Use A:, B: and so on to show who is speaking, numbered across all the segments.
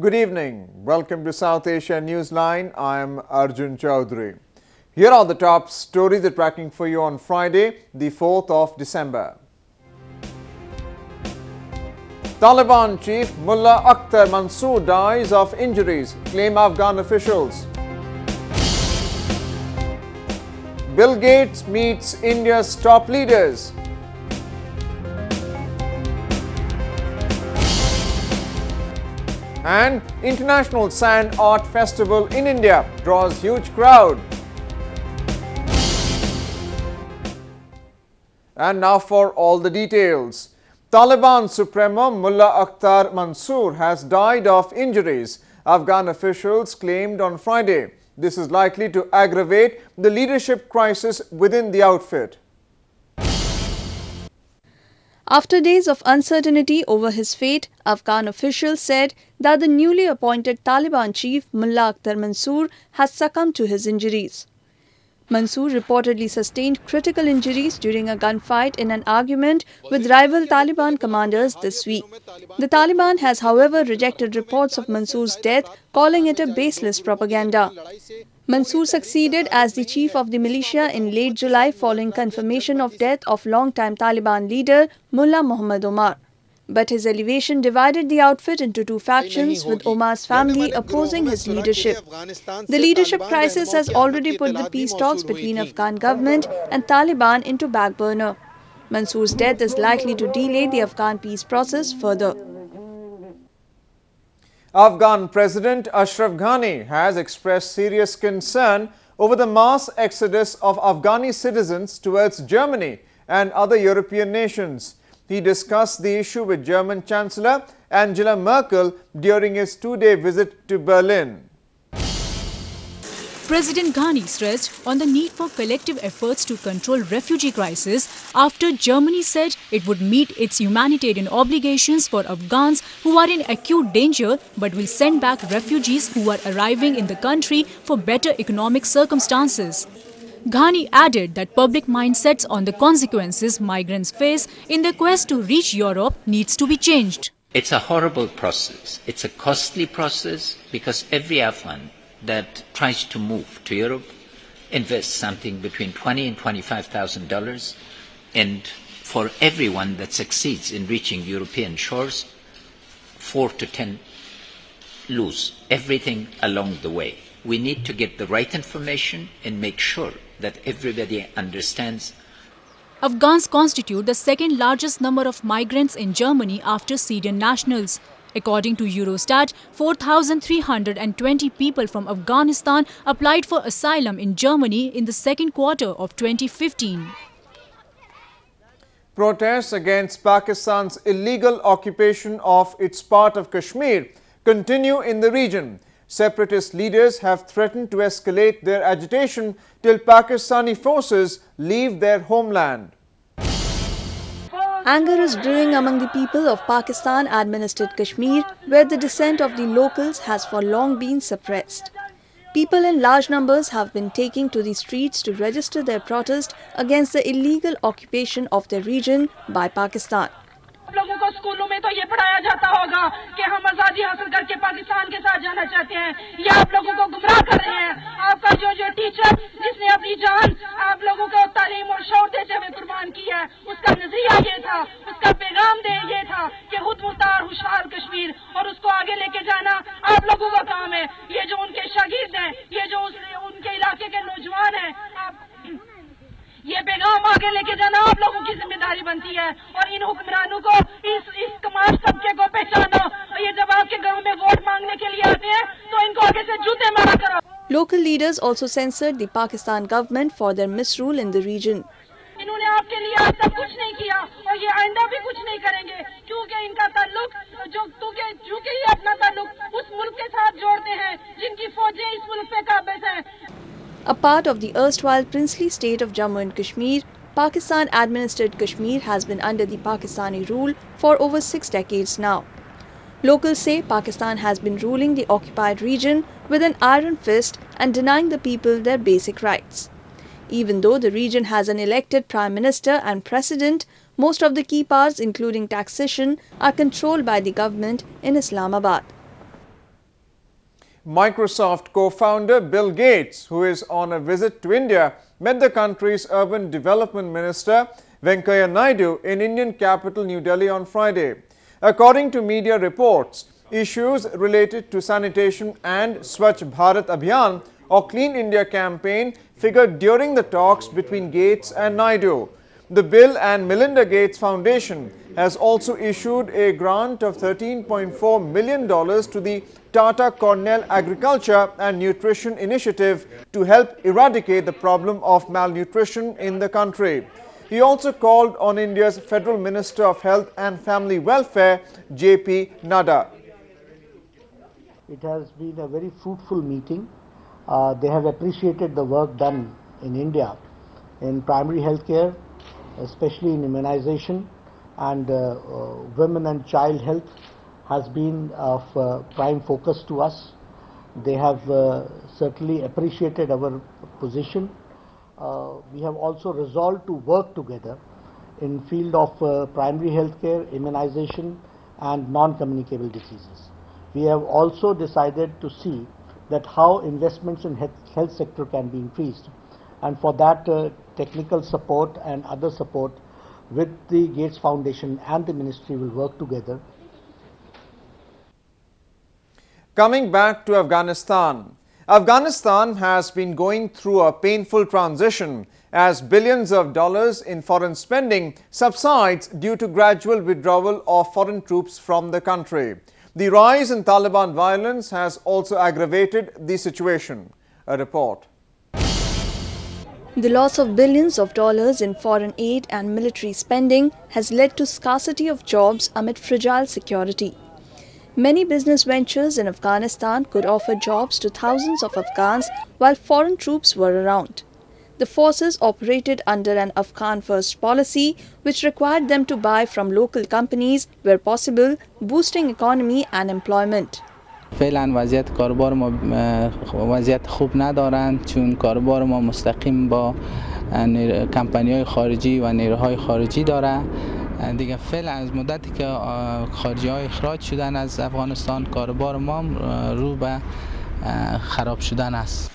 A: Good evening. Welcome to South Asia Newsline. I am Arjun Chaudhary. Here are the top stories we're tracking for you on Friday, the 4th of December. Taliban chief Mullah Akhtar Mansour dies of injuries, claim Afghan officials. Bill Gates meets India's top leaders. And International Sand Art Festival in India draws huge crowd. And now for all the details. Taliban Supremo Mullah Akhtar Mansour has died of injuries, Afghan officials claimed on Friday. This is likely to aggravate the leadership crisis within the outfit.
B: After days of uncertainty over his fate, Afghan officials said that the newly appointed Taliban chief Mullah Akhtar Mansour has succumbed to his injuries. Mansour reportedly sustained critical injuries during a gunfight in an argument with rival Taliban commanders this week. The Taliban has, however, rejected reports of Mansour's death, calling it a baseless propaganda. Mansour succeeded as the chief of the militia in late July following confirmation of death of long-time Taliban leader Mullah Muhammad Omar. But his elevation divided the outfit into two factions, with Omar's family opposing his leadership. The leadership crisis has already put the peace talks between Afghan government and Taliban into back burner. Mansour's death is likely to delay the Afghan peace process further.
A: Afghan President Ashraf Ghani has expressed serious concern over the mass exodus of Afghani citizens towards Germany and other European nations. He discussed the issue with German Chancellor Angela Merkel during his two-day visit to Berlin.
C: President Ghani stressed on the need for collective efforts to control refugee crisis after Germany said it would meet its humanitarian obligations for Afghans who are in acute danger but will send back refugees who are arriving in the country for better economic circumstances. Ghani added that public mindsets on the consequences migrants face in their quest to reach Europe needs to be changed.
D: It's a horrible process. It's a costly process because every Afghan that tries to move to Europe invests something between $20,000 and $25,000, and for everyone that succeeds in reaching European shores, 4 to 10 lose everything along the way. We need to get the right information and make sure that everybody understands.
C: Afghans constitute the second largest number of migrants in Germany after Syrian nationals. According to Eurostat, 4,320 people from Afghanistan applied for asylum in Germany in the second quarter of 2015.
A: Protests against Pakistan's illegal occupation of its part of Kashmir continue in the region. Separatist leaders have threatened to escalate their agitation till Pakistani forces leave their homeland.
B: Anger is brewing among the people of Pakistan-administered Kashmir, where the dissent of the locals has for long been suppressed. People in large numbers have been taking to the streets to register their protest against the illegal occupation of their region by Pakistan.
E: लोगों को स्कूलों में तो ये पढ़ाया जाता होगा कि हम आजादी हासिल करके पाकिस्तान के साथ जाना चाहते हैं। ये आप लोगों को गुमराह कर रहे हैं। आपका जो टीचर जिसने अपनी जान आप लोगों को तालीम और शौर देते हुए कुर्बान की है, उसका नजरिया ये था, उसका पैगाम ये था कि खुद मुख्तार खुशहाल कश्मीर, और उसको आगे लेके जाना आप लोगों का काम है। ये जो उनके शागिर्द हैं, ये जो उनके इलाके के नौजवान हैं, ये पैगाम आगे लेके जाना आप लोगों की जिम्मेदारी बनती है। और इन हुक्मरानों को इस कमाल तबके को पहचानो। ये जब आपके गांव में वोट मांगने के लिए आते हैं तो इनको आगे से जूते मारा करो।
B: Local leaders also censured the Pakistan government for their misrule in the region.
E: इन्होंने आपके लिए आज तक कुछ नहीं किया और ये आइंदा भी कुछ नहीं करेंगे, क्योंकि इनका ताल्लुक चूंकि ये अपना ताल्लुक उस मुल्क के साथ जोड़ते हैं जिनकी फौजें इस मुल्क पे काबिज हैं।
B: A part of the erstwhile princely state of Jammu and Kashmir, Pakistan-administered Kashmir has been under the Pakistani rule for over 6 decades now. Locals say Pakistan has been ruling the occupied region with an iron fist and denying the people their basic rights. Even though the region has an elected Prime Minister and President, most of the key powers, including taxation, are controlled by the government in Islamabad.
A: Microsoft co-founder Bill Gates, who is on a visit to India, met the country's urban development minister Venkaiah Naidu in Indian capital New Delhi on Friday. According to media reports, issues related to sanitation and Swachh Bharat Abhiyan or Clean India campaign figured during the talks between Gates and Naidu. The Bill and Melinda Gates Foundation has also issued a grant of $13.4 million to the Tata Cornell Agriculture and Nutrition Initiative to help eradicate the problem of malnutrition in the country. He also called on India's Federal Minister of Health and Family Welfare, J.P. Nadda.
F: It has been a very fruitful meeting. They have appreciated the work done in India in primary health care, especially in immunization, and women and child health has been of prime focus to us. They have certainly appreciated our position. We have also resolved to work together in field of primary health care, immunization and non-communicable diseases. We have also decided to see that how investments in health sector can be increased, and for that technical support and other support with the Gates Foundation and the ministry will work together.
A: Coming back to Afghanistan. Afghanistan has been going through a painful transition as billions of dollars in foreign spending subsides due to gradual withdrawal of foreign troops from the country. The rise in Taliban violence has also aggravated the situation. A report.
B: The loss of billions of dollars in foreign aid and military spending has led to scarcity of jobs amid fragile security. Many business ventures in Afghanistan could offer jobs to thousands of Afghans while foreign troops were around. The forces operated under an Afghan-first policy which required them to buy from local companies where possible, boosting economy and employment.
G: فعلا وضعیت کاربار ما وضعیت خوب ندارند چون کاربار ما مستقیم با کمپانی‌های خارجی و نیروهای خارجی داره دیگه فعلا از مدتی که خارجی‌ها اخراج شدن از افغانستان کاربار ما رو به خراب شدن است.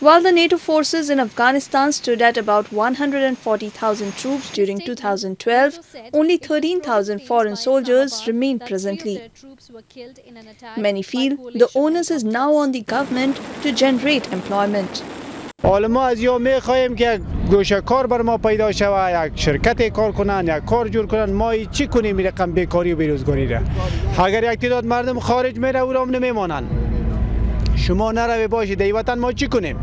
B: While the NATO forces in Afghanistan stood at about 140,000 troops during 2012, only 13,000 foreign soldiers remain presently. Many feel the onus is now on the government to generate employment.
H: حالا ما از یا می‌خوایم که گوشه کار بر ما پیدا شود، یک شرکت کار کنن، یک کار جور کنن، ما چی کنیم این رقم بیکاری و بیروزگاری را؟ اگر یک تعداد مردم خارج میره او را نمیمانن. شما نروی باشید ای وطن ما چی کنیم؟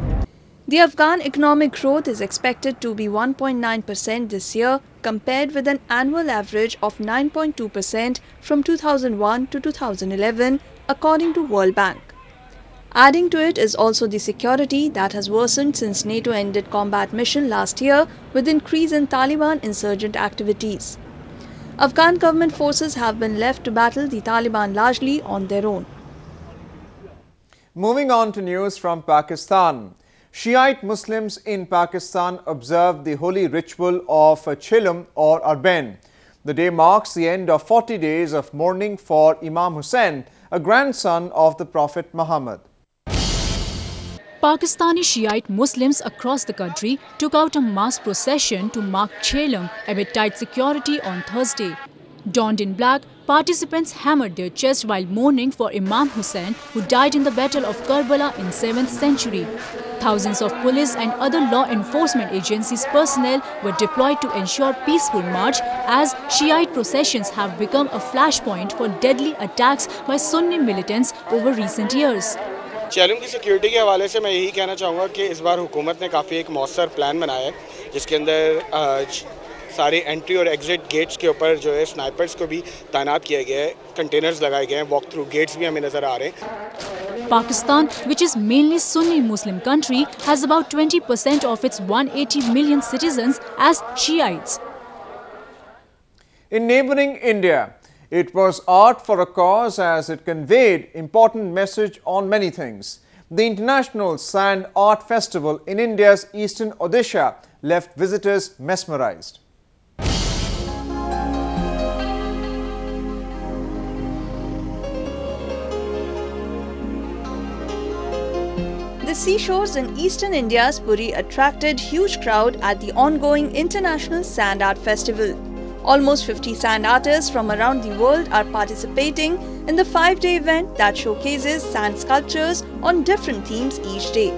B: The Afghan economic growth is expected to be 1.9% this year compared with an annual average of 9.2% from 2001 to 2011 according to World Bank. Adding to it is also the security that has worsened since NATO ended combat mission last year with increase in Taliban insurgent activities. Afghan government forces have been left to battle the Taliban largely on their own.
A: Moving on to news from Pakistan. Shiite Muslims in Pakistan observe the holy ritual of Chilum or Arbain. The day marks the end of 40 days of mourning for Imam Hussain, a grandson of the Prophet Muhammad.
C: Pakistani Shiite Muslims across the country took out a mass procession to mark Chelum amid tight security on Thursday. Donned in black, participants hammered their chest while mourning for Imam Hussain, who died in the Battle of Karbala in 7th century. Thousands of police and other law enforcement agencies' personnel were deployed to ensure peaceful march as Shiite processions have become a flashpoint for deadly attacks by Sunni militants over recent years.
I: चैलम की security के हवाले से मैं यही कहना चाहूँगा कि इस बार हुकूमत ने काफ़ी एक मौसर प्लान बनाया है जिसके अंदर सारे एंट्री और एग्जिट गेट्स के ऊपर जो है स्नाइपर्स को भी तैनात किया गया है कंटेनर्स लगाए गए हैं वॉक थ्रू गेट्स भी हमें नज़र आ रहे हैं
C: Pakistan, which is mainly Sunni Muslim country, has about 20% of its 180 million citizens as Shiites.
A: In neighboring India, it was art for a cause as it conveyed important message on many things. The International Sand Art Festival in India's eastern Odisha left visitors mesmerized.
B: The seashores in eastern India's Puri attracted huge crowd at the ongoing International Sand Art Festival. Almost 50 sand artists from around the world are participating in the 5-day event that showcases sand sculptures on different themes each day.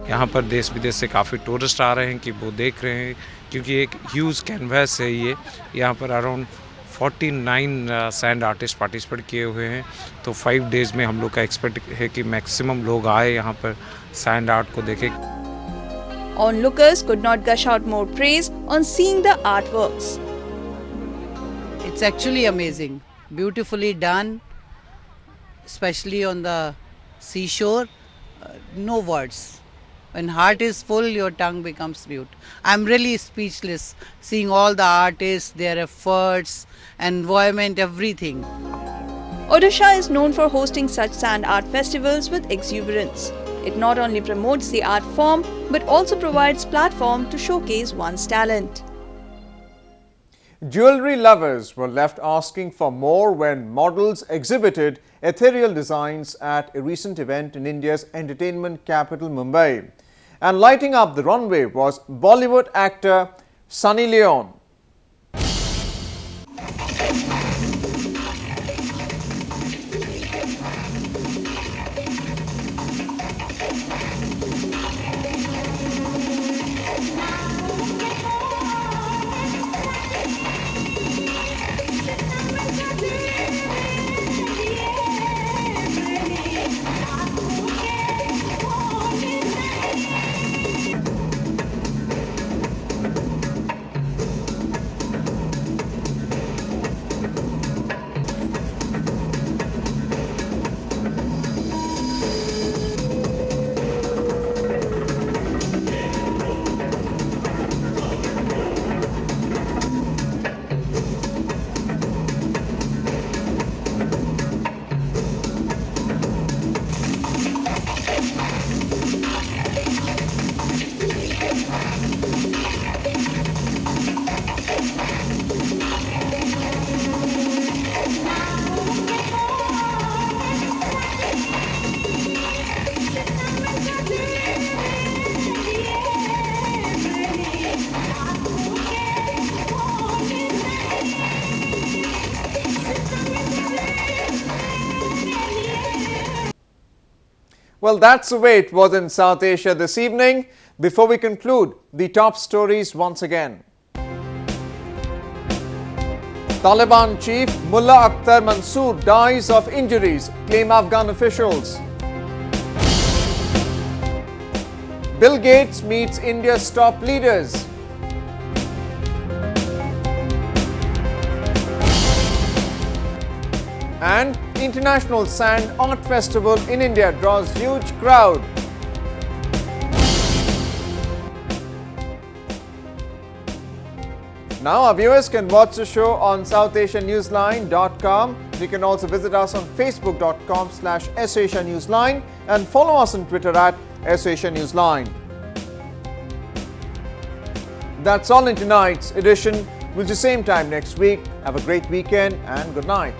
J: यहाँ पर देश विदेश से काफ़ी tourist आ रहे हैं कि वो देख रहे हैं, क्योंकि एक ह्यूज कैनवास है ये। यहाँ पर अराउंड 49 सैंड आर्टिस्ट पार्टिसिपेट किए हुए हैं। तो 5 डेज़ में हम लोग का एक्सपेक्ट है कि मैक्सिमम लोग आए यहाँ पर सैंड आर्ट को देखें।
B: Onlookers could not gush out more praise on seeing the artworks.
K: It's actually amazing, beautifully done, especially on the seashore. No words. When heart is full, your tongue becomes mute. I'm really speechless seeing all the artists, their efforts, environment, everything.
B: Odisha is known for hosting such sand art festivals with exuberance. It not only promotes the art form but also provides platform to showcase one's talent.
A: Jewelry lovers were left asking for more when models exhibited ethereal designs at a recent event in India's entertainment capital Mumbai. And lighting up the runway was Bollywood actor Sunny Leone. Well, that's the way it was in South Asia this evening. Before we conclude, the top stories once again. Taliban chief Mullah Akhtar Mansour dies of injuries, claim Afghan officials. Bill Gates meets India's top leaders. And International Sand Art Festival in India draws huge crowd. Now our viewers can watch the show on SouthAsiaNewsline.com. You can also visit us on Facebook.com/SAsiaNewsline and follow us on Twitter @SAsiaNewsline. That's all in tonight's edition. We'll see you same time next week. Have a great weekend and good night.